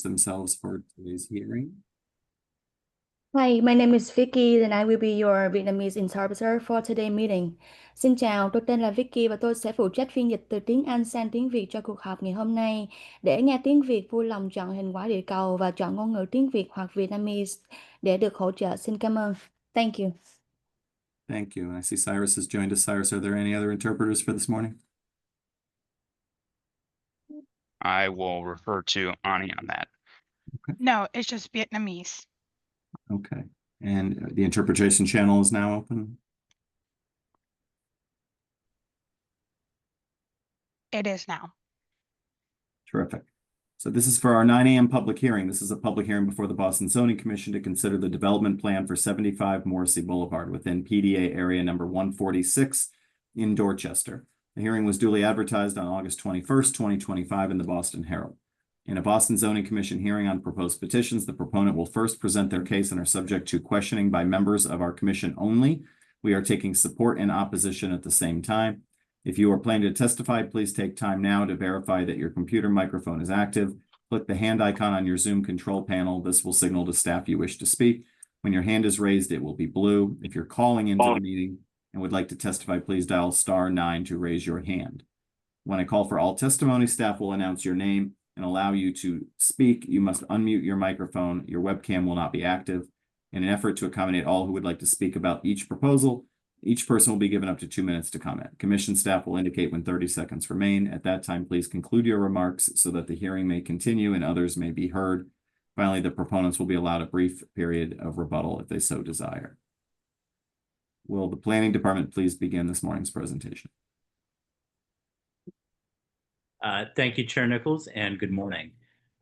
themselves for today's hearing. Hi, my name is Vicky and I will be your Vietnamese interpreter for today's meeting. Xin chào, tôi tên là Vicky và tôi sẽ phụ trách phiên dịch từ tiếng Anh sang tiếng Việt cho cuộc họp ngày hôm nay. Để nghe tiếng Việt, vui lòng chọn hình quả địa cầu và chọn ngôn ngữ tiếng Việt hoặc Vietnamese để được hỗ trợ. Xin cảm ơn. Thank you. Thank you. And I see Cyrus has joined us. Cyrus, are there any other interpreters for this morning? I will refer to Ani on that. Okay. No, it's just Vietnamese. Okay. And the interpretation channel is now open? It is now. Terrific. So this is for our 9 a.m. public hearing. This is a public hearing before the Boston Zoning Commission to consider the development plan for 75 Morrissey Boulevard within PDA area number 146 in Dorchester. The hearing was duly advertised on August 21st, 2025 in the Boston Herald. In a Boston Zoning Commission hearing on proposed petitions, the proponent will first present their case and are subject to questioning by members of our commission only. We are taking support and opposition at the same time. If you are planning to testify, please take time now to verify that your computer microphone is active. Click the hand icon on your Zoom control panel. This will signal to staff you wish to speak. When your hand is raised, it will be blue. If you're calling into the meeting and would like to testify, please dial *9 to raise your hand. When I call for all testimony, staff will announce your name and allow you to speak. You must unmute your microphone. Your webcam will not be active. In an effort to accommodate all who would like to speak about each proposal, each person will be given up to 2 minutes to comment. Commission staff will indicate when 30 seconds remain. At that time, please conclude your remarks so that the hearing may continue and others may be heard. Finally, the proponents will be allowed a brief period of rebuttal if they so desire. Will the planning department please begin this morning's presentation? Thank you, Chair Nichols, and good morning.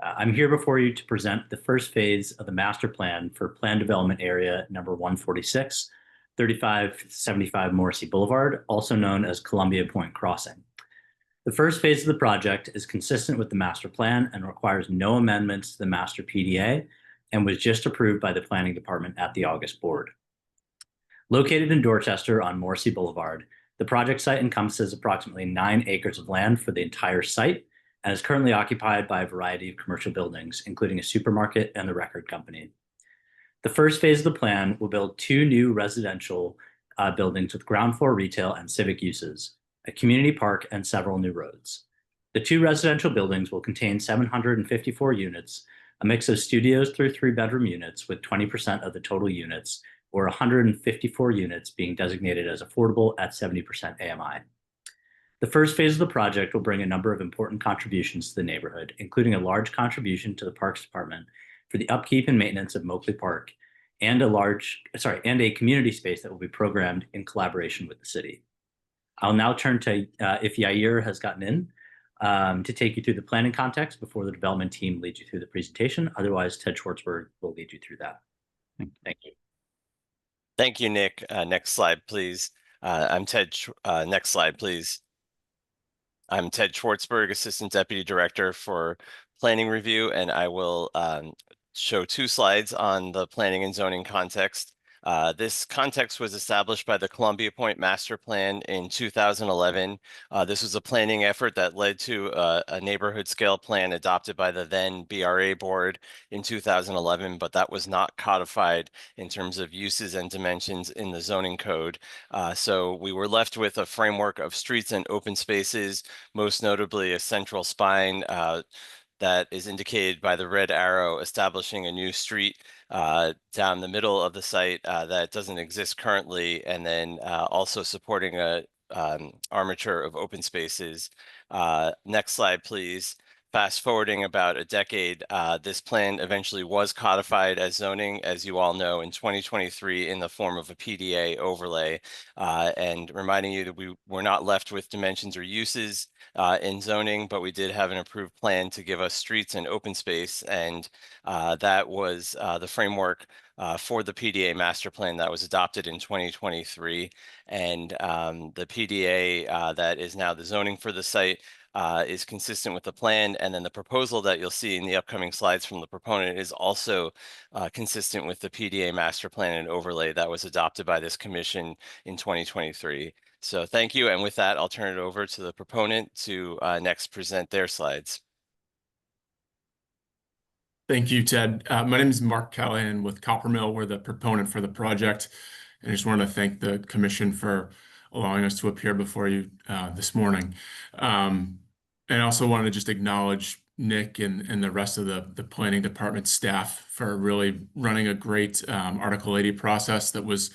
I'm here before you to present the first phase of the master plan for Plan Development Area number 146, 3575 Morrissey Boulevard, also known as Columbia Point Crossing. The first phase of the project is consistent with the master plan and requires no amendments to the master PDA and was just approved by the planning department at the August board. Located in Dorchester on Morrissey Boulevard, the project site encompasses approximately 9 acres of land for the entire site and is currently occupied by a variety of commercial buildings, including a supermarket and the record company. The first phase of the plan will build 2 new residential buildings with ground floor retail and civic uses, a community park, and several new roads. The 2 residential buildings will contain 754 units, a mix of studios through 3-bedroom units with 20% of the total units, or 154 units being designated as affordable at 70% AMI. The first phase of the project will bring a number of important contributions to the neighborhood, including a large contribution to the Parks Department for the upkeep and maintenance of Moakley Park, and a community space that will be programmed in collaboration with the city. I'll now turn to if Yair has gotten in to take you through the planning context before the development team leads you through the presentation. Otherwise, Ted Schwartzberg will lead you through that. Thank you. Thank you, Nick. Next slide, please. I'm Ted. Next slide, please. I'm Ted Schwartzberg, Assistant Deputy Director for Planning Review, and I will show 2 slides on the planning and zoning context. This context was established by the Columbia Point Master Plan in 2011. This was a planning effort that led to a neighborhood scale plan adopted by the then BRA board in 2011, but that was not codified in terms of uses and dimensions in the zoning code. So we were left with a framework of streets and open spaces, most notably a central spine that is indicated by the red arrow establishing a new street down the middle of the site that doesn't exist currently, and then also supporting a armature of open spaces. Next slide, please. Fast forwarding about a decade, this plan eventually was codified as zoning, as you all know, in 2023 in the form of a PDA overlay, and reminding you that we were not left with dimensions or uses in zoning, but we did have an approved plan to give us streets and open space, and that was the framework for the PDA master plan that was adopted in 2023. And the PDA that is now the zoning for the site is consistent with the plan, and then the proposal that you'll see in the upcoming slides from the proponent is also consistent with the PDA master plan and overlay that was adopted by this commission in 2023. So thank you, and with that, I'll turn it over to the proponent to next present their slides. Thank you, Ted. My name is Mark Callahan with Coppermill. We're the proponent for the project. And I just want to thank the commission for allowing us to appear before you this morning. And I also want to just acknowledge Nick and the rest of the planning department staff for really running a great Article 80 process that was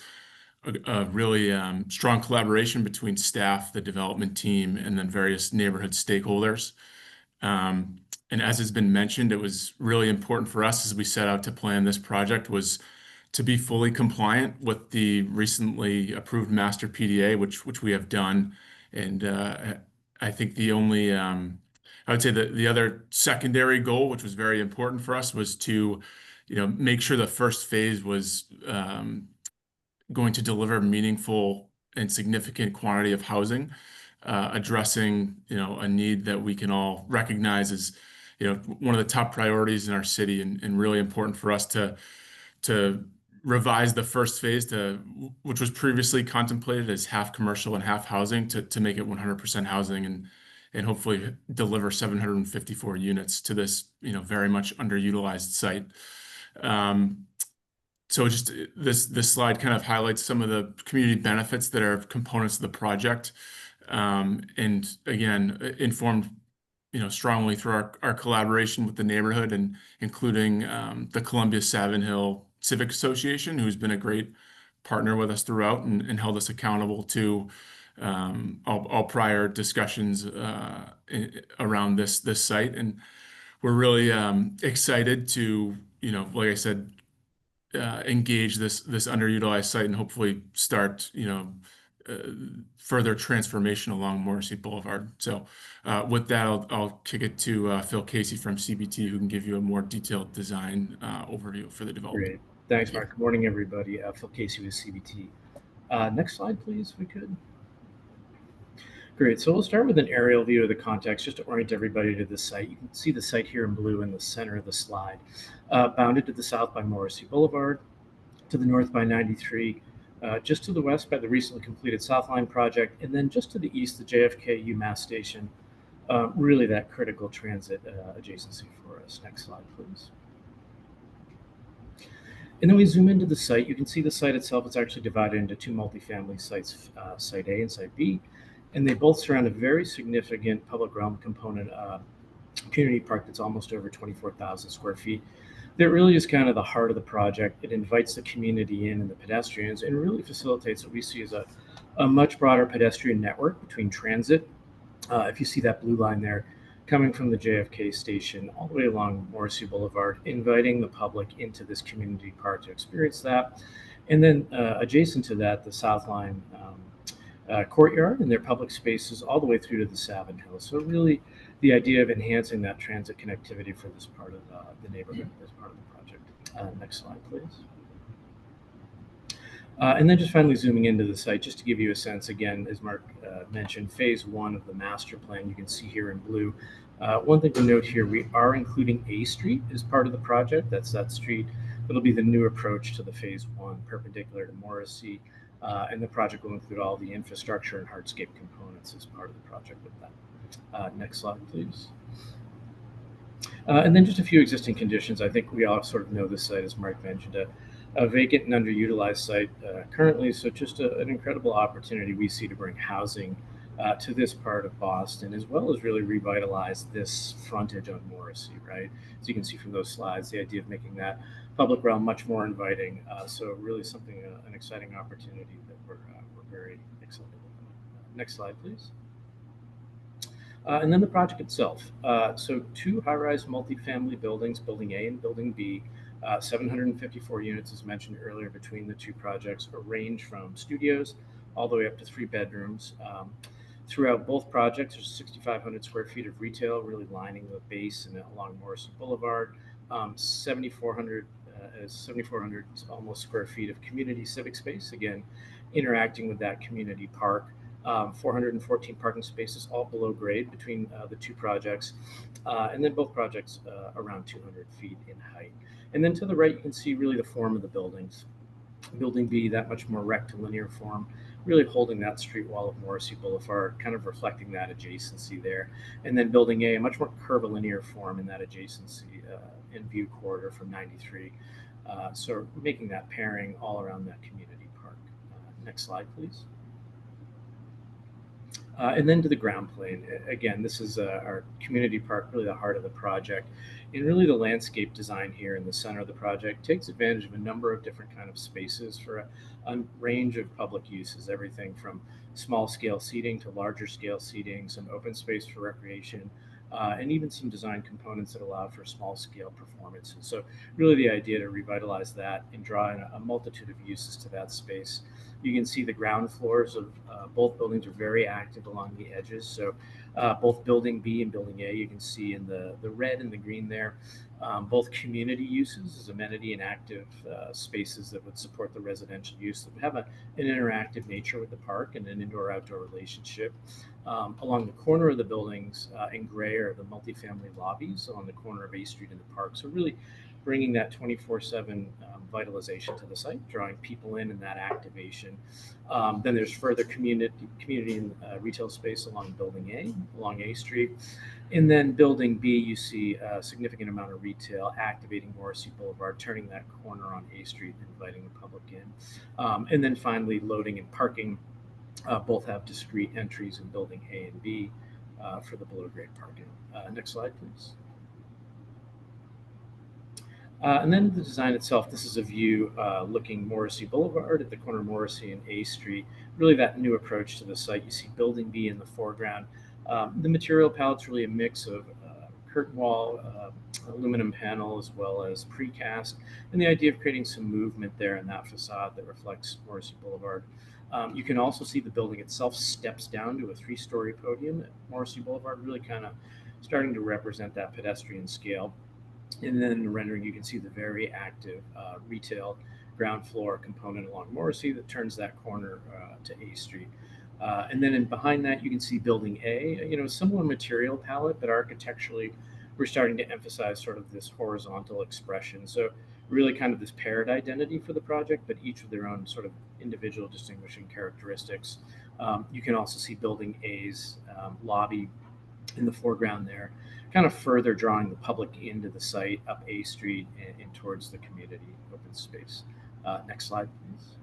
a really strong collaboration between staff, the development team, and then various neighborhood stakeholders. And as has been mentioned, it was really important for us as we set out to plan this project was to be fully compliant with the recently approved master PDA, which we have done. And I think the only, I would say that the other secondary goal, which was very important for us, was to, make sure the first phase was going to deliver meaningful and significant quantity of housing, addressing, a need that we can all recognize as, one of the top priorities in our city, and really important for us to revise the first phase which was previously contemplated as half commercial and half housing, to make it 100% housing and hopefully deliver 754 units to this, very much underutilized site. So just this slide kind of highlights some of the community benefits that are components of the project. And again, informed, strongly through our collaboration with the neighborhood, and including the Columbia Savin Hill Civic Association, who's been a great partner with us throughout and held us accountable to all prior discussions around this site. And we're really excited to, like I said, engage this underutilized site and hopefully start, further transformation along Morrissey Boulevard. So with that, I'll kick it to Phil Casey from CBT, who can give you a more detailed design overview for the development. Great. Thanks, Mark. Good morning, everybody. Phil Casey with CBT. Next slide, please, if we could. Great. So we'll start with an aerial view of the context just to orient everybody to the site. You can see the site here in blue in the center of the slide, bounded to the south by Morrissey Boulevard, to the north by 93, just to the west by the recently completed South Line project, and then just to the east, the JFK UMass station, really that critical transit adjacency for us. Next slide, please. And then we zoom into the site. You can see the site itself is actually divided into two multifamily sites, Site A and Site B, and they both surround a very significant public realm component community park that's almost over 24,000 square feet. That really is kind of the heart of the project. It invites the community in and the pedestrians, and really facilitates what we see as a much broader pedestrian network between transit. If you see that blue line there, coming from the JFK station all the way along Morrissey Boulevard, inviting the public into this community park to experience that. And then adjacent to that, the South Line courtyard and their public spaces all the way through to the Savin Hill. So really the idea of enhancing that transit connectivity for this part of the neighborhood as part of the project. Next slide, please. And then just finally zooming into the site, just to give you a sense, again, as Mark mentioned, phase one of the master plan, you can see here in blue. One thing to note here, we are including A Street as part of the project. That's that street. It'll be the new approach to the phase one, perpendicular to Morrissey. And the project will include all the infrastructure and hardscape components as part of the project with that. Next slide, please. And then just a few existing conditions. I think we all sort of know this site, as Mark mentioned, a vacant and underutilized site currently. So just an incredible opportunity we see to bring housing to this part of Boston, as well as really revitalize this frontage on Morrissey, right? As you can see from those slides, the idea of making that public realm much more inviting. So really something, an exciting opportunity that we're very excited about. Next slide, please. And then the project itself. So two high-rise multifamily buildings, Building A and Building B, 754 units, as mentioned earlier, between the two projects, range from studios all the way up to 3 bedrooms. Throughout both projects, there's 6,500 square feet of retail, really lining the base and along Morrissey Boulevard. 7,400 almost square feet of community civic space, again, interacting with that community park. 414 parking spaces, all below grade between the two projects. And then both projects around 200 feet in height. And then to the right, you can see really the form of the buildings. Building B, that much more rectilinear form, really holding that street wall of Morrissey Boulevard, kind of reflecting that adjacency there. And then Building A, a much more curvilinear form in that adjacency and view corridor from 93. So making that pairing all around that community park. Next slide, please. And then to the ground plane. Again, this is our community park, really the heart of the project. And really the landscape design here in the center of the project takes advantage of a number of different kind of spaces for a range of public uses, everything from small scale seating to larger scale seating, some open space for recreation, and even some design components that allow for small scale performances. So really the idea to revitalize that and draw in a multitude of uses to that space. You can see the ground floors of both buildings are very active along the edges. So both Building B and Building A, you can see in the red and the green there, both community uses as amenity and active spaces that would support the residential use that would have an interactive nature with the park and an indoor-outdoor relationship. Along the corner of the buildings in gray are the multifamily lobbies on the corner of A Street and the park. So really bringing that 24/7 vitalization to the site, drawing people in and that activation. Then there's further community and retail space along Building A, along A Street. And then Building B, you see a significant amount of retail activating Morrissey Boulevard, turning that corner on A Street, inviting the public in. And then finally, loading and parking both have discrete entries in Building A and B for the below grade parking. Next slide, please. And then the design itself, this is a view looking Morrissey Boulevard at the corner of Morrissey and A Street. Really that new approach to the site. You see Building B in the foreground. The material palette's really a mix of curtain wall, aluminum panel, as well as precast. And the idea of creating some movement there in that facade that reflects Morrissey Boulevard. You can also see the building itself steps down to a 3-story podium at Morrissey Boulevard, really kind of starting to represent that pedestrian scale. And then in the rendering, you can see the very active retail ground floor component along Morrissey that turns that corner to A Street. And then behind that, you can see Building A, similar material palette, but architecturally, we're starting to emphasize sort of this horizontal expression. So really kind of this paired identity for the project, but each with their own sort of individual distinguishing characteristics. You can also see Building A's lobby in the foreground there, kind of further drawing the public into the site up A Street and towards the community open space. Next slide, please.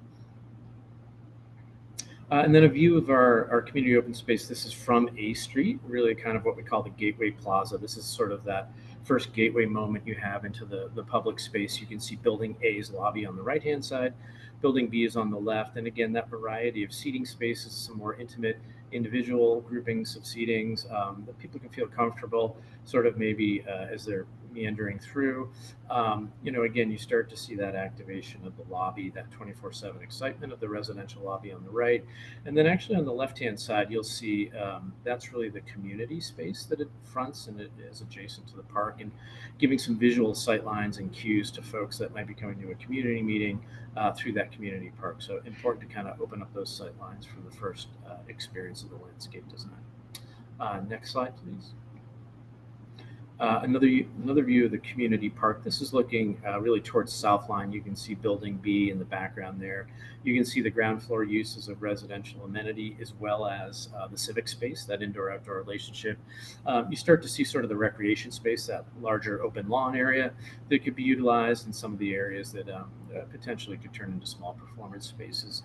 And then a view of our community open space. This is from A Street, really kind of what we call the Gateway Plaza. This is sort of that first gateway moment you have into the public space. You can see Building A's lobby on the right-hand side. Building B is on the left. And again, that variety of seating spaces, some more intimate individual groupings of seatings that people can feel comfortable sort of maybe as they're meandering through. Again, you start to see that activation of the lobby, that 24/7 excitement of the residential lobby on the right. And then actually on the left-hand side, you'll see that's really the community space that it fronts and it is adjacent to the park and giving some visual sight lines and cues to folks that might be coming to a community meeting through that community park. So important to kind of open up those sight lines for the first experience of the landscape design. Next slide, please. Another view of the community park. This is looking really towards Southline. You can see Building B in the background there. You can see the ground floor uses of residential amenity as well as the civic space, that indoor-outdoor relationship. You start to see sort of the recreation space, that larger open lawn area that could be utilized in some of the areas that potentially could turn into small performance spaces.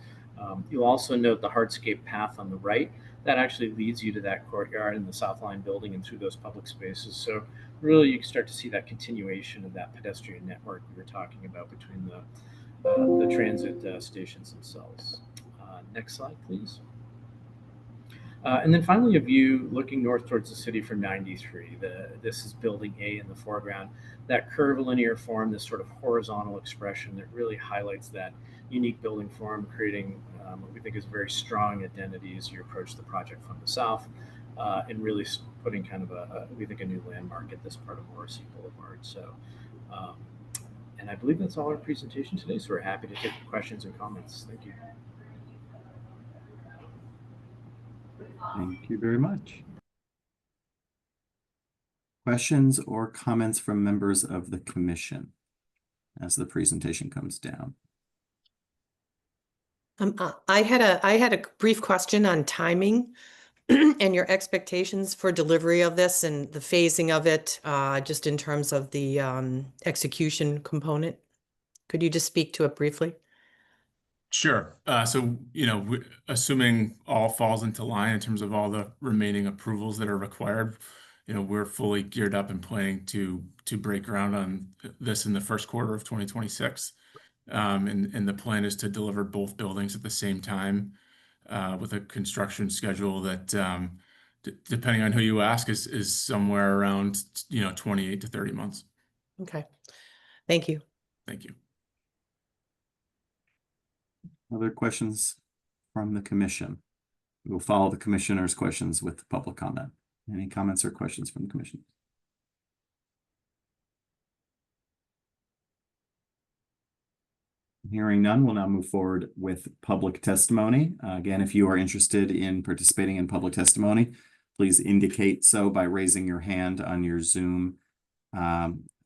You'll also note the hardscape path on the right. That actually leads you to that courtyard in the Southline building and through those public spaces. So really you can start to see that continuation of that pedestrian network we were talking about between the transit stations themselves. Next slide, please. And then finally, a view looking north towards the city from 93. This is Building A in the foreground. That curvilinear form, this sort of horizontal expression that really highlights that unique building form, creating what we think is a very strong identity as you approach the project from the south, and really putting kind of we think a new landmark at this part of Morrissey Boulevard. So, and I believe that's all our presentation today. So we're happy to take questions and comments. Thank you. Thank you very much. Questions or comments from members of the commission as the presentation comes down? I had a brief question on timing. and your expectations for delivery of this and the phasing of it, just in terms of the execution component? Could you just speak to it briefly? Sure. So, assuming all falls into line in terms of all the remaining approvals that are required, we're fully geared up and planning to break ground on this in the first quarter of 2026. And the plan is to deliver both buildings at the same time, with a construction schedule that, depending on who you ask, is somewhere around 28 to 30 months. Okay. Thank you. Thank you. Other questions from the commission? We will follow the commissioner's questions with public comment. Any comments or questions from the commission? Hearing none, we'll now move forward with public testimony. Again, if you are interested in participating in public testimony, please indicate so by raising your hand on your Zoom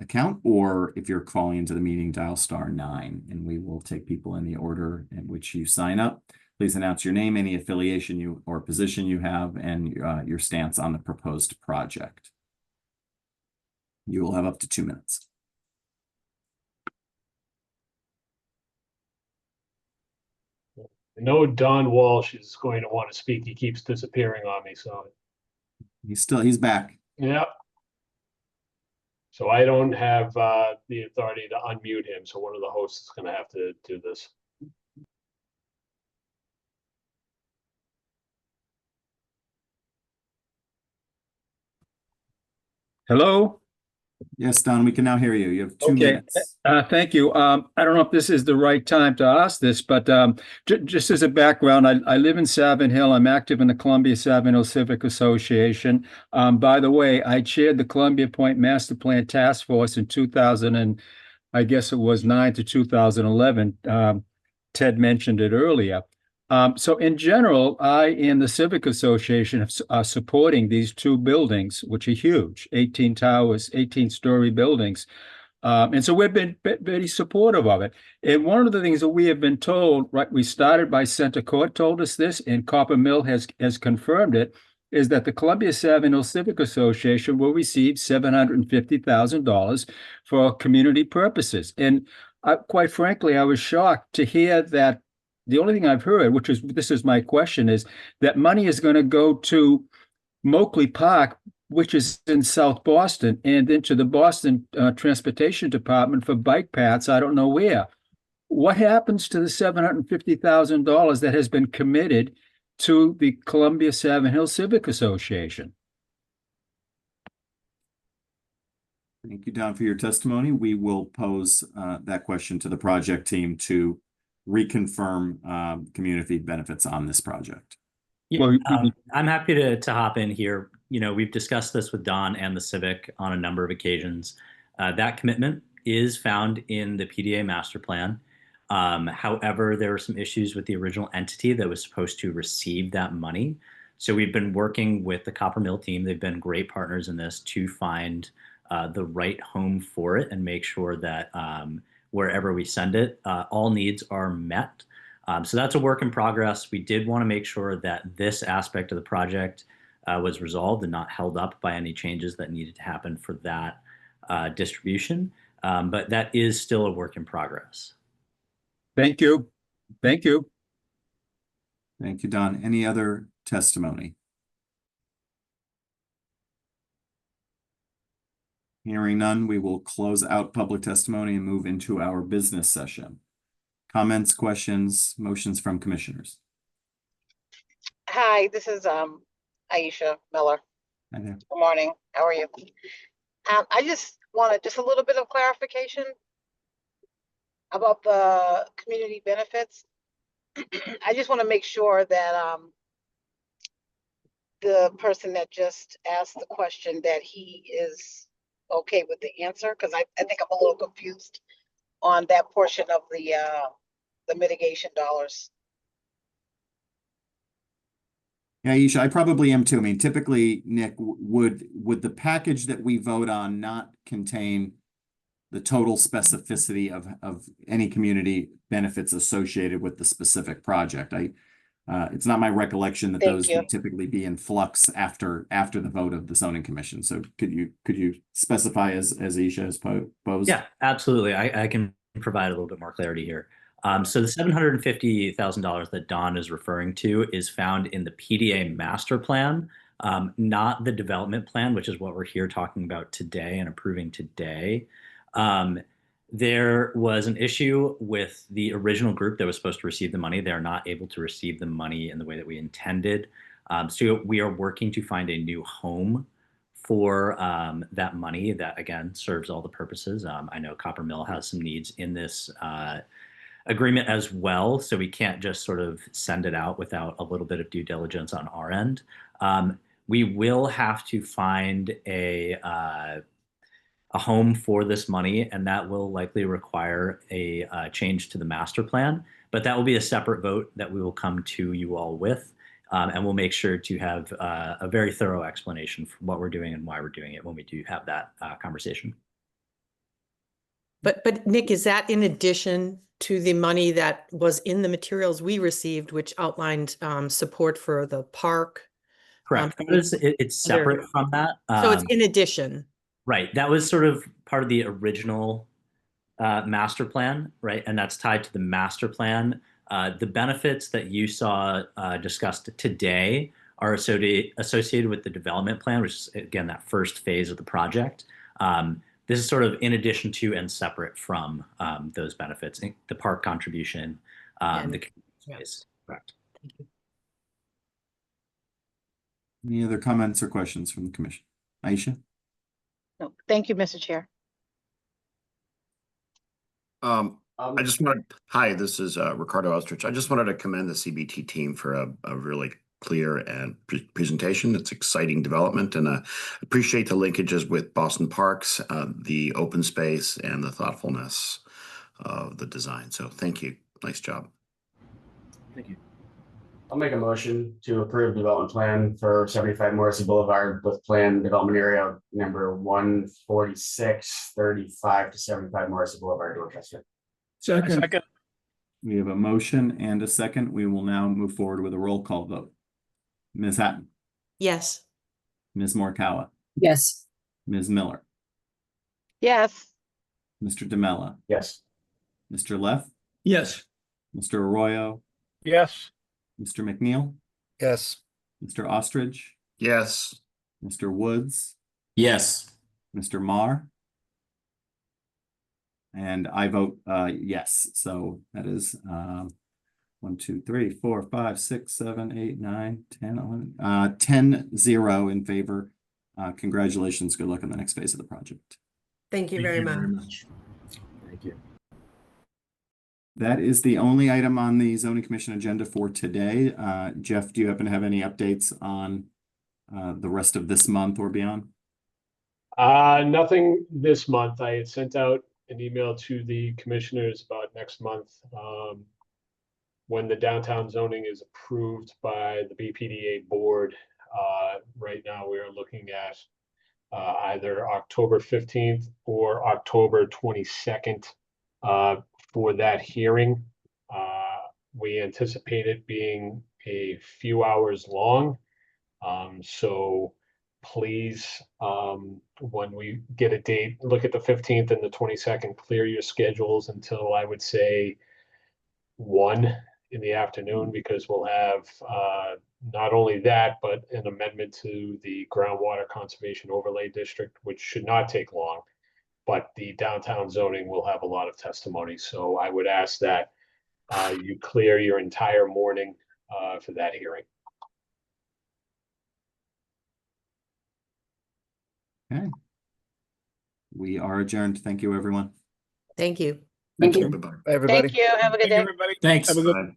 account, or if you're calling into the meeting, dial *9, and we will take people in the order in which you sign up. Please announce your name, any affiliation or position you have, and your stance on the proposed project. You will have up to 2 minutes. I know Don Walsh is going to want to speak. He keeps disappearing on me, so He's back. yeah. So I don't have the authority to unmute him, so one of the hosts is going to have to do this. Hello? Yes, Don, we can now hear you. You have 2 Okay. minutes. Thank you. I don't know if this is the right time to ask this, but just as a background, I live in Savin Hill. I'm active in the Columbia Savin Hill Civic Association. By the way, I chaired the Columbia Point Master Plan Task Force in 2000, and I guess it was 9 to 2011. Ted mentioned it earlier. So in general, I and the Civic Association are supporting these two buildings, which are huge, 18 towers, 18-story buildings. And so we've been very supportive of it. And one of the things that we have been told, right, we started by Center Court told us this, and Copper Mill has confirmed it, is that the Columbia Savin Hill Civic Association will receive $750,000 for community purposes. And quite frankly, I was shocked to hear that. The only thing I've heard, this is my question, is that money is going to go to Moakley Park, which is in South Boston, and into the Boston Transportation Department for bike paths. I don't know where. What happens to the $750,000 that has been committed to the Columbia Savin Hill Civic Association? Thank you, Don, for your testimony. We will pose that question to the project team to reconfirm community benefits on this project. Yeah, I'm happy to hop in here. We've discussed this with Don and the Civic on a number of occasions. That commitment is found in the PDA master plan. However, there were some issues with the original entity that was supposed to receive that money. So we've been working with the Copper Mill team. They've been great partners in this to find the right home for it and make sure that wherever we send it, all needs are met. So that's a work in progress. We did want to make sure that this aspect of the project was resolved and not held up by any changes that needed to happen for that distribution. But that is still a work in progress. Thank you. Thank you. Thank you, Don. Any other testimony? Hearing none, we will close out public testimony and move into our business session. Comments, questions, motions from commissioners? Hi, this is Aisha Miller. Hi there. Good morning. How are you? I just wanted just a little bit of clarification about the community benefits. I just want to make sure that the person that just asked the question, that he is okay with the answer, because I think I'm a little confused on that portion of the mitigation dollars. Yeah, Aisha, I probably am too. I mean, typically, Nick, would the package that we vote on not contain the total specificity of any community benefits associated with the specific project? I it's not my recollection that Thank those you. would typically be in flux after the vote of the zoning commission. So could you specify as Isha has posed? Yeah, absolutely. I can provide a little bit more clarity here. So the $750,000 that Don is referring to is found in the PDA master plan, not the development plan, which is what we're here talking about today and approving today. There was an issue with the original group that was supposed to receive the money. They're not able to receive the money in the way that we intended. So we are working to find a new home for that money that, again, serves all the purposes. I know Copper Mill has some needs in this agreement as well, so we can't just sort of send it out without a little bit of due diligence on our end. We will have to find a home for this money, and that will likely require a change to the master plan, but that will be a separate vote that we will come to you all with. And we'll make sure to have a very thorough explanation for what we're doing and why we're doing it when we do have that conversation. But Nick, is that in addition to the money that was in the materials we received, which outlined support for the park? Correct. It's separate from that. So it's in addition. Right. That was sort of part of the original master plan, right? And that's tied to the master plan. The benefits that you saw discussed today are associated with the development plan, which is, again, that first phase of the project. This is sort of in addition to and separate from those benefits, the park contribution, the community space. Correct. Thank you. Any other comments or questions from the commission? Aisha? No, thank you, Mr. Chair. I just wanted, hi, this is Ricardo Ostrich. I just wanted to commend the CBT team for a really clear and presentation. It's exciting development, and I appreciate the linkages with Boston Parks, the open space, and the thoughtfulness of the design. So thank you. Nice job. Thank you. I'll make a motion to approve development plan for 75 Morrissey Boulevard with plan development area number 146, 35 to 75 Morrissey Boulevard, Dorchester. Second. We have a motion and a second. We will now move forward with a roll call vote. Ms. Hatton? Yes. Ms. Morikawa? Yes. Ms. Miller? Yes. Mr. DeMella? Yes. Mr. Leff? Yes. Mr. Arroyo? Yes. Mr. McNeil? Yes. Mr. Ostrich? Yes. Mr. Woods? Yes. Mr. Marr? And I vote yes. So that is 1, 2, 3, 4, 5, 6, 7, 8, 9, 10, 11, 10-0 in favor. Congratulations. Good luck in the next phase of the project. Thank you very much. Thank you. That is the only item on the zoning commission agenda for today. Jeff, do you happen to have any updates on the rest of this month or beyond? Nothing this month. I had sent out an email to the commissioners about next month. When the downtown zoning is approved by the BPDA board, right now we are looking at either October 15th or October 22nd for that hearing. We anticipate it being a few hours long. So please, when we get a date, look at the 15th and the 22nd, clear your schedules until I would say 1 in the afternoon, because we'll have not only that, but an amendment to the groundwater conservation overlay district, which should not take long, but the downtown zoning will have a lot of testimony. So I would ask that you clear your entire morning for that hearing. Okay. We are adjourned. Thank you, everyone. Thank you. Thank you. Bye-bye. Everybody. Thank you. Have a good day. Thanks. Bye.